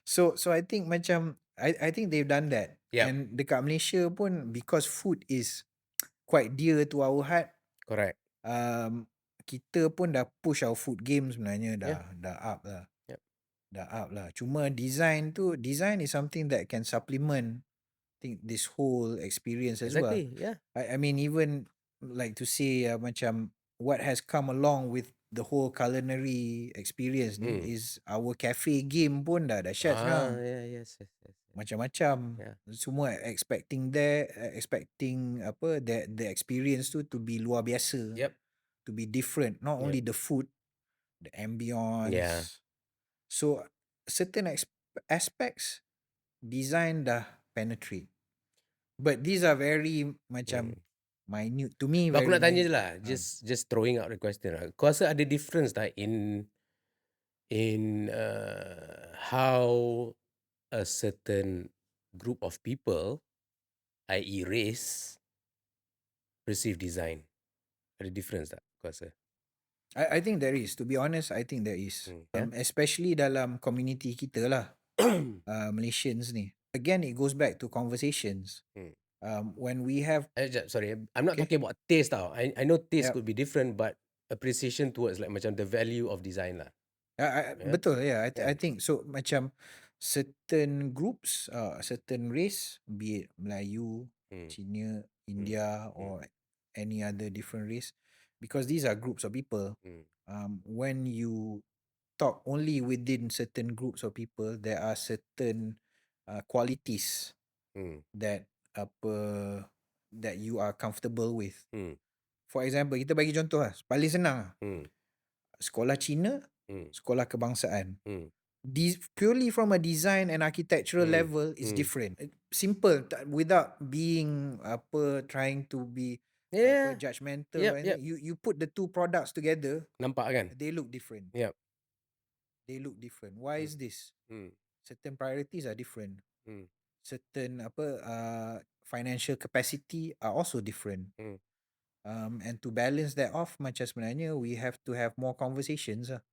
A: So I think macam I think they've done that.
B: Yep.
A: And dekat Malaysia pun, because food is quite dear to our heart,
B: Correct.
A: kita pun dah push our food game sebenarnya, dah up lah.
B: Yep.
A: Dah up lah. Cuma design is something that can supplement, I think, this whole experience as well.
B: Exactly. Yeah.
A: I mean, even like to say macam what has come along with the whole culinary experience ni is our cafe game pun dah dahsyat sekarang.
B: Yes.
A: Macam-macam.
B: Yeah.
A: Semua expecting the experience tu to be luar biasa.
B: Yep.
A: To be different. Not only the food, the ambience.
B: Yeah.
A: So certain aspects design dah penetrate. But these are very macam minute to me.
B: Aku
A: Very
B: nak tanya je
A: minute.
B: lah. Just throwing out the question lah. Kau rasa ada difference tak in how a certain group of people, i.e. race, perceive design? Ada difference tak kau rasa?
A: I think there is. To be honest, I think there is. Especially dalam community kita lah. Malaysians ni. Again, it goes back to conversations. When we have...
B: Sorry, I'm not talking about taste tau. I know taste could be different, but appreciation towards like macam the value of design lah.
A: Betul, yeah. I think so. Macam certain groups, certain race, be it Melayu, Cina, India, or any other different race, because these are groups of people. When you talk only within certain groups of people, there are certain qualities that that you are comfortable with. For example, kita bagi contoh lah, paling senang. Sekolah Cina, sekolah kebangsaan. Purely from a design and architectural level, it's different. Simple, without being trying to be judgmental.
B: Yep.
A: You put the two products together,
B: nampak kan?
A: they look different.
B: Yep.
A: They look different. Why is this? Certain priorities are different. Certain financial capacity are also different. And to balance that off, macam sebenarnya we have to have more conversations lah.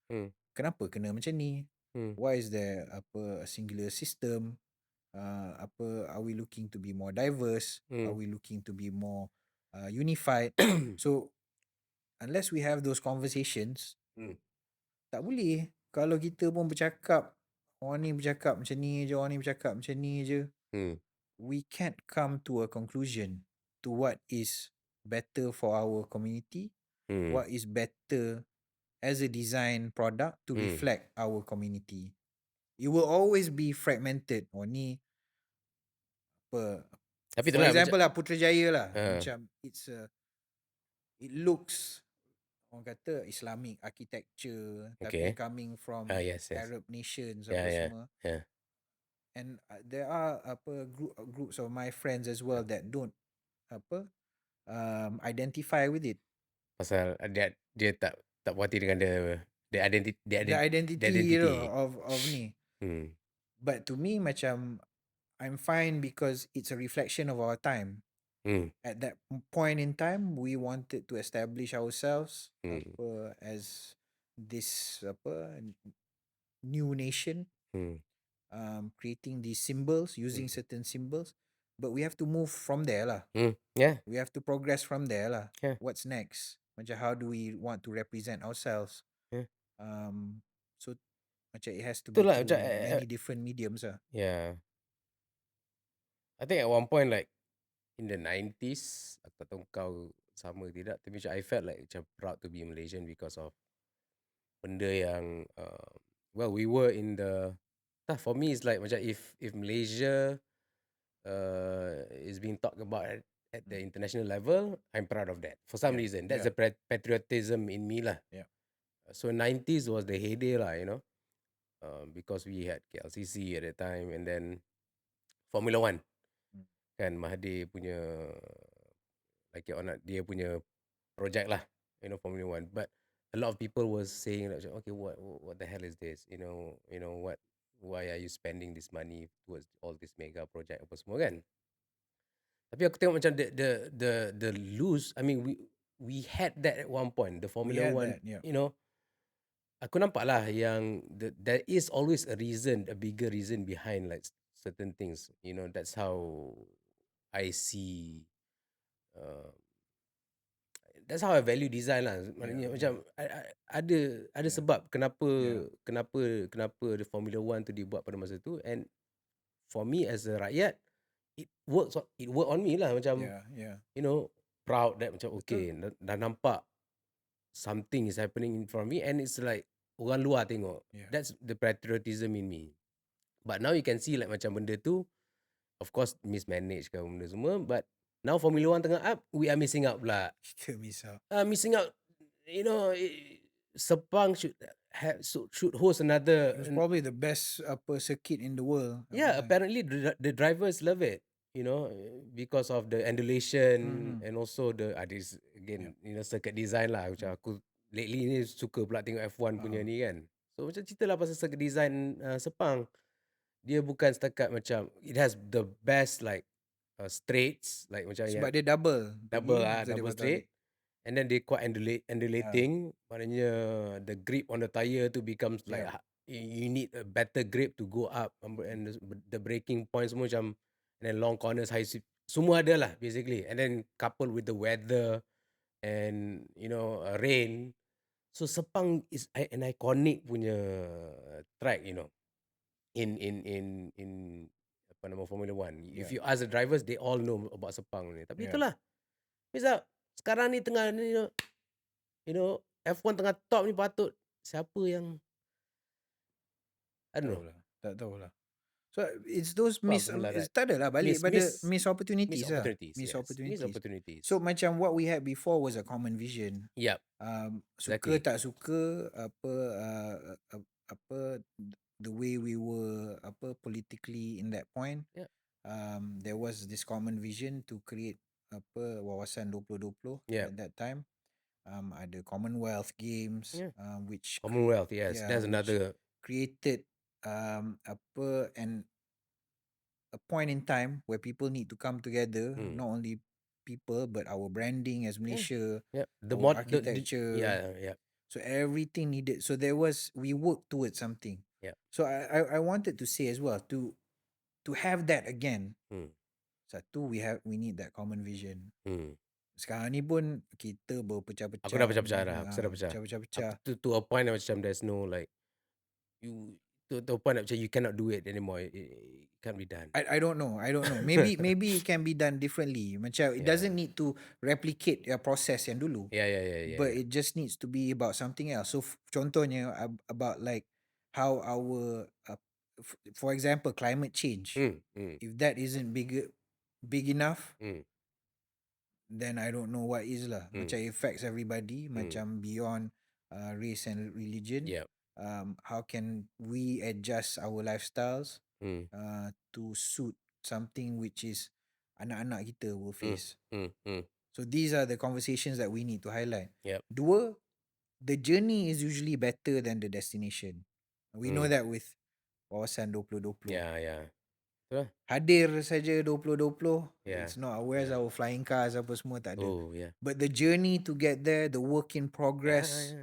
A: Kenapa kena macam ni? Why is there a singular system? Are we looking to be more diverse? Are we looking to be more unified? So unless we have those conversations, tak boleh. Kalau kita pun bercakap, orang ni bercakap macam ni je, orang ni bercakap macam ni je, we can't come to a conclusion to what is better for our community, what is better as a design product to reflect our community. It will always be fragmented. Ni
B: Tapi
A: for example lah, Putrajaya lah, macam it looks, orang kata Islamic architecture, tapi coming from
B: yes.
A: Arab nations semua. And there are groups of my friends as well that don't identify with it.
B: Pasal dia tak puas hati dengan the identity
A: of ni. But to me macam I'm fine because it's a reflection of our time. At that point in time, we wanted to establish ourselves as this new nation, creating these symbols, using certain symbols. But we have to move from there lah.
B: Yeah.
A: We have to progress from there lah.
B: Yeah.
A: What's next? Macam how do we want to represent ourselves? So macam it has to be
B: Itulah macam
A: through many different mediums lah.
B: yeah. I think at one point like in the 90s, aku tak tahu kau sama ke tidak, tapi macam I felt like macam proud to be Malaysian because of benda yang well, we were in the for me it's like macam if Malaysia is being talked about at the international level, I'm proud of that for some reason. That's the patriotism in me lah.
A: Yeah.
B: So 90s was the heyday lah, because we had KLCC at that time, and then Formula One kan, Mahathir punya like dia punya project lah, Formula One. But a lot of people was saying like, okay, what the hell is this? Why are you spending this money towards all this mega project apa semua kan? Tapi aku tengok macam the lose. I mean, we had that at one point, the Formula One.
A: That, yeah.
B: Aku nampak lah yang there is always a reason, a bigger reason behind like certain things. That's how I see. That's how I value design lah. Maknanya macam ada sebab kenapa the Formula One tu dibuat pada masa tu, and for me as a rakyat, it worked on me lah, macam proud that macam okay, dah nampak something is happening in front of me, and it's like orang luar tengok. That's the patriotism in me. But now you can see like macam benda tu of course mismanaged kan benda semua, but now Formula One tengah up, we are missing out pula.
A: Kita miss out.
B: Missing out, Sepang should host another.
A: It's probably the best circuit in the world.
B: Yeah, apparently the drivers love it, because of the undulation and also the this again, circuit design lah. Macam aku lately ni suka pula tengok F1 punya ni kan. So macam cerita lah pasal circuit design Sepang. Dia bukan setakat macam it has the best like straights, like macam
A: sebab dia double
B: straight, and then they quite undulating. Maknanya the grip on the tire tu becomes like you need a better grip to go up, and the braking points semua macam, and then long corners, high speed, semua ada lah basically, and then coupled with the weather and rain. So Sepang is an iconic punya track, in apa nama Formula One. If you ask the drivers, they all know about Sepang ni. Tapi itulah, misal sekarang ni tengah ni, F1 tengah top ni, patut siapa yang I don't know.
A: Tak tahulah. So it's those tak adalah balik pada miss opportunities.
B: Miss opportunities.
A: So macam what we had before was a common vision.
B: Yep.
A: Suka tak suka the way we were politically in that point. There was this common vision to create wawasan 2020 at that time. Ada Commonwealth Games, which
B: Commonwealth, yes, that's another
A: created and a point in time where people need to come together, not only people but our branding as Malaysia,
B: the
A: architecture, so everything needed. So we worked towards something. So I wanted to say as well, to have that again. Satu, we need that common vision. Sekarang ni pun kita berpecah-pecah.
B: Aku dah pecah-pecah dah. Pecah-pecah. To a point macam there's no like you to a point macam you cannot do it anymore. It can't be done.
A: I don't know. Maybe it can be done differently. Macam it doesn't need to replicate your process yang dulu.
B: Yeah.
A: But it just needs to be about something else. So contohnya about like how our for example climate change. If that isn't big enough, then I don't know what is lah. Macam it affects everybody, macam beyond race and religion. How can we adjust our lifestyles to suit something which is anak-anak kita will face. So these are the conversations that we need to highlight. Dua, the journey is usually better than the destination. We know that with wawasan 2020.
B: Yeah.
A: Hadir saja 2020. It's not where's our flying cars apa semua, tak ada. But the journey to get there, the work in progress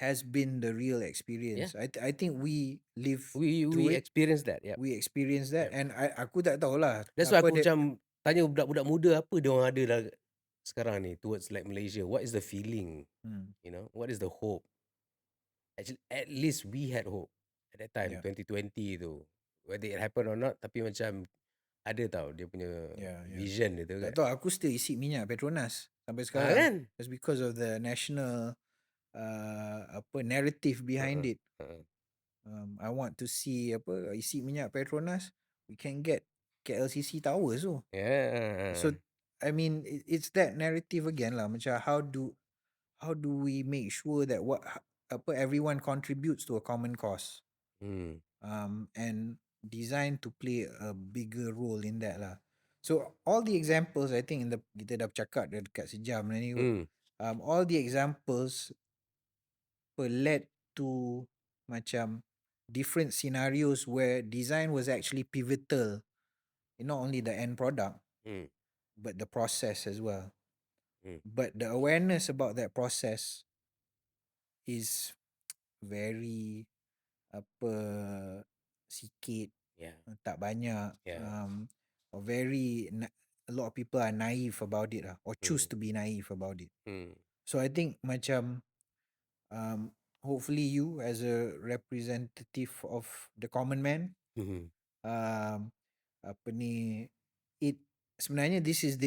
A: has been the real experience. I think we live
B: we experienced that.
A: We experienced that, and aku tak tahulah.
B: That's why aku macam tanya budak-budak muda, apa dia orang ada lah sekarang ni towards like Malaysia. What is the feeling? What is the hope? actually at least we had hope at that time, 2020 tu. Whether it happen or not, tapi macam ada tau dia punya vision dia tu
A: Tak
B: kan.
A: tahu, aku still isi minyak Petronas sampai sekarang.
B: Kan?
A: Just because of the national narrative behind it. I want to see isi minyak Petronas, we can get KLCC towers tu. So I mean it's that narrative again lah, macam how do we make sure that everyone contributes to a common cause. And designed to play a bigger role in that lah. So all the examples, I think kita dah bercakap dekat sejam ni, all the examples led to macam different scenarios where design was actually pivotal in not only the end product but the process as well. But the awareness about that process is very sikit, tak banyak, or a lot of people are naive about it or choose to be naive about it. So I think macam hopefully you as a representative of the common man, it sebenarnya this is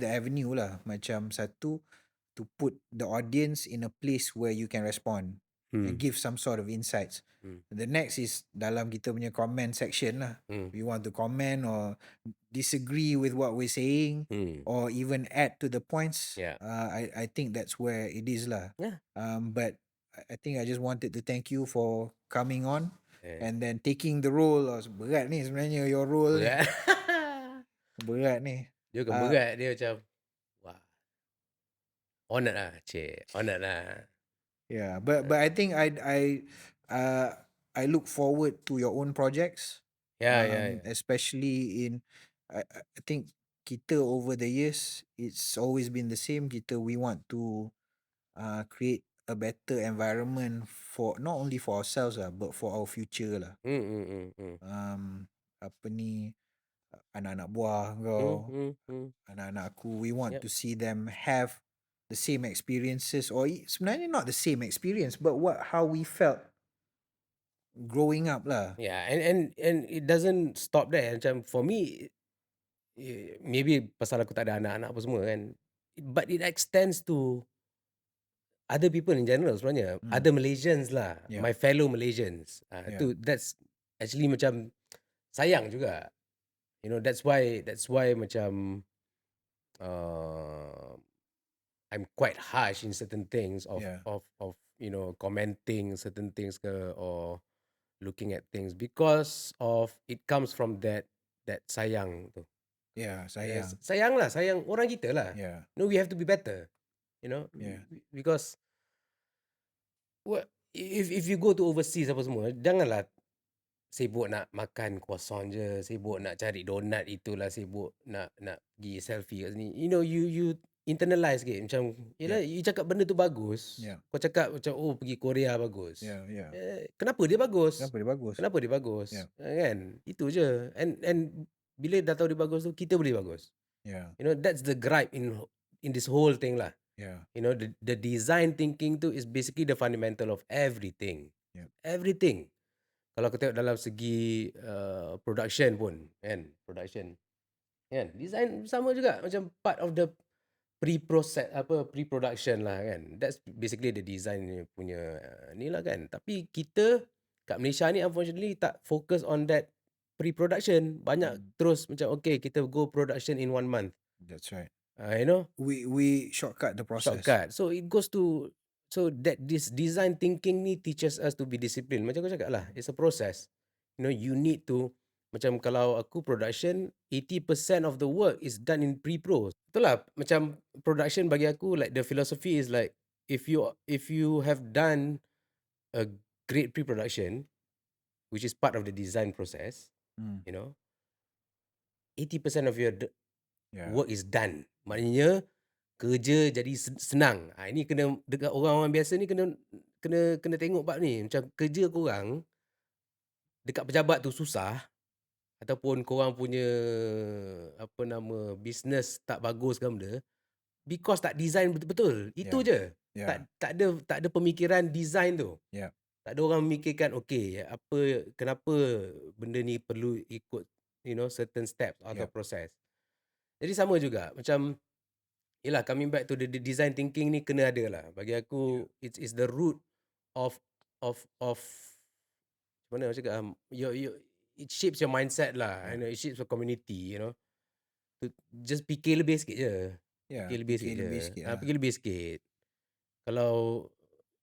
A: the avenue lah, macam satu, to put the audience in a place where you can respond and give some sort of insights. The next is dalam kita punya comment section lah. We want to comment or disagree with what we're saying or even add to the points. I think that's where it is lah. But I think I just wanted to thank you for coming on and then taking the role. Berat ni sebenarnya your role ni. Berat ni.
B: Dia bukan berat, dia macam wah. Honored lah, honored lah.
A: Yeah, but I think I look forward to your own projects. Especially in I think kita over the years it's always been the same. We want to create a better environment for not only for ourselves lah, but for our future lah. Anak-anak buah kau, anak-anak aku, we want to see them have the same experiences, or sebenarnya not the same experience, but how we felt growing up lah.
B: And it doesn't stop there. Macam for me, maybe pasal aku tak ada anak-anak apa semua kan, but it extends to other people in general sebenarnya. Other Malaysians lah, my fellow Malaysians. That's actually macam sayang juga. You know, that's why macam I'm quite harsh in certain things of you know, commenting certain things or looking at things because of it comes from that sayang tu.
A: Sayang.
B: Sayang lah, sayang orang kita lah. No, we have to be better. You know, because if you go to overseas apa semua, janganlah sibuk nak makan croissant je, sibuk nak cari donat itulah, sibuk nak pergi selfie kat sini. You know, you internalize sikit macam yalah, you cakap benda tu bagus. Kau cakap macam pergi Korea bagus. Kenapa dia bagus? Kenapa dia bagus? Kan? Itu je. And bila dah tahu dia bagus tu, kita boleh bagus. You know, that's the gripe in this whole thing lah. You know, the design thinking tu is basically the fundamental of everything. Everything. Kalau aku tengok dalam segi production pun kan, design sama juga, macam part of the pre-production lah kan. That's basically the design punya ni lah kan. Tapi kita kat Malaysia ni unfortunately tak focus on that pre-production. Banyak terus macam okay, kita go production in 1 month.
A: That's right.
B: You know,
A: we shortcut the process.
B: So it goes to that this design thinking ni teaches us to be disciplined. Macam aku cakap lah, it's a process. You know, you need to, macam kalau aku production, 80% of the work is done in pre-pro. Betul lah, macam production bagi aku, like the philosophy is like, if you have done a great pre-production, which is part of the design process, you know, 80% of your work is done. Maknanya kerja jadi senang. Ini kena dekat orang-orang biasa ni kena tengok bab ni. Macam kerja korang dekat pejabat tu susah, ataupun korang punya business tak bagus ke benda, because tak design betul-betul. Itu je. Tak ada pemikiran design tu. Tak ada orang memikirkan kenapa benda ni perlu ikut certain steps atau proses. Jadi sama juga macam yelah, coming back to the design thinking ni kena ada lah. Bagi aku it's the root of mana aku cakap, it shapes your mindset lah. It shapes your community, just fikir lebih sikit je. Fikir lebih sikit je. Fikir lebih sikit. Kalau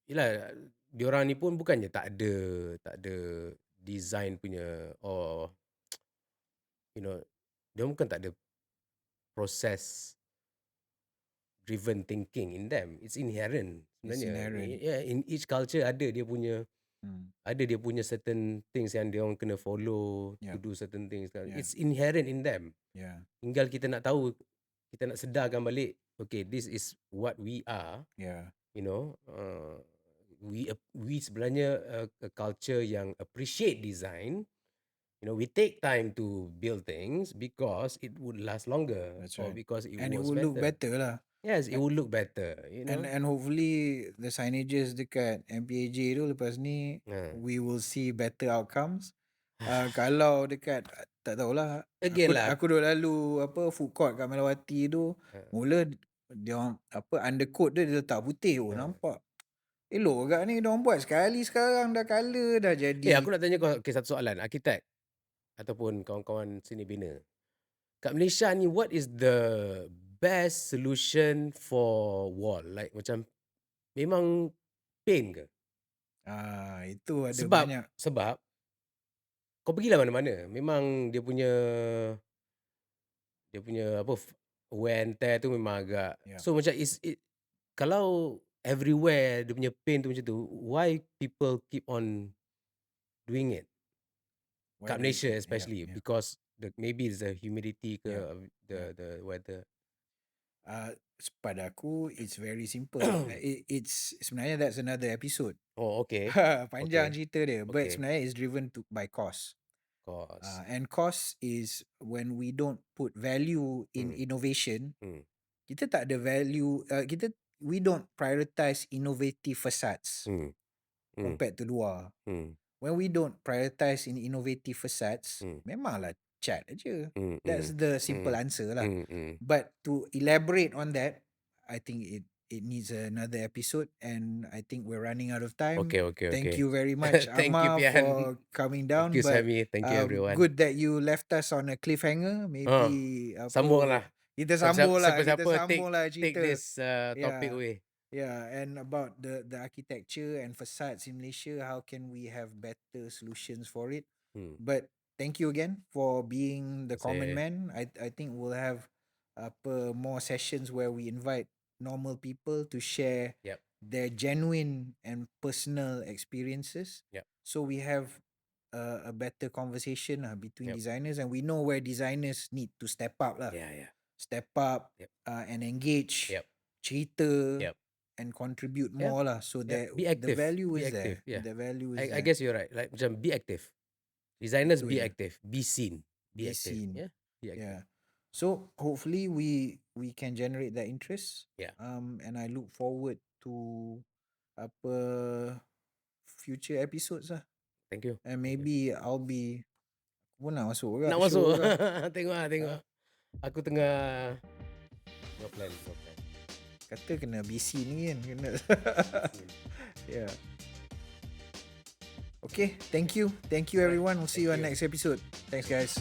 B: yelah, diorang ni pun bukannya tak ada design punya diorang bukan tak ada process driven thinking in them. It's inherent sebenarnya. In each culture ada dia punya certain things yang dia orang kena follow to do certain things. It's inherent in them. Tinggal kita nak tahu, kita nak sedarkan balik, okay, this is what we are. We sebenarnya a culture yang appreciate design. We take time to build things because it would last longer.
A: That's
B: or
A: right.
B: because it
A: And it
B: works
A: will look better lah.
B: Yes, it would look better.
A: And hopefully the signages dekat MPAJ tu lepas ni we will see better outcomes. Kalau dekat tak tahulah,
B: Again lah.
A: aku duduk lalu food court kat Melawati tu, mula dia orang undercoat dia letak putih. Nampak elok agak ni, dia orang buat sekali, sekarang dah colour dah jadi.
B: Aku nak tanya kau satu soalan, arkitek ataupun kawan-kawan seni bina. Kat Malaysia ni, what is the best solution for wall? Like macam memang paint ke?
A: Itu ada banyak.
B: Sebab kau pergilah mana-mana, memang dia punya wear and tear tu memang agak. So macam kalau everywhere dia punya paint tu macam tu, why people keep on doing it? Kat Malaysia especially, because maybe it's the humidity ke, the weather.
A: Pada aku it's very simple. It's sebenarnya that's another episode.
B: Okay.
A: Panjang cerita dia, but sebenarnya it's driven by cost. And cost is when we don't put value in innovation. Kita tak ada value, we don't prioritize innovative facades compared to luar. When we don't prioritize in innovative facades, memanglah cat aja. That's the simple answer lah. But to elaborate on that, I think it needs another episode, and I think we're running out of time.
B: Okay.
A: Thank you very much,
B: Thank you,
A: Amar,
B: Pian.
A: for coming down.
B: Thank you, Suhaimie. Thank you, everyone.
A: Good that you left us on a cliffhanger. Maybe
B: sambung lah.
A: Kita sambung lah.
B: Take this topic away.
A: Yeah, and about the architecture and facades in Malaysia, how can we have better solutions for it? But thank you again for being the common man. I think we'll have more sessions where we invite normal people to share their genuine and personal experiences. So we have a better conversation between designers, and we know where designers need to step up lah. Step up and engage, cerita, and contribute more lah. So that
B: be active.
A: The value is
B: active.
A: there. The value is there.
B: I guess you're right. Like macam be active. Designers be active. Be seen. Be active.
A: Seen.
B: Yeah. Be active.
A: So hopefully we can generate that interest. And I look forward to future episodes lah.
B: Thank you.
A: And maybe I'll be nak masuk juga.
B: Nak masuk. Tengok. Aku tengah plan.
A: Kata kena BC ni kan. Kena. Okay, thank you. Thank you everyone. We'll see you on next episode. Thanks guys.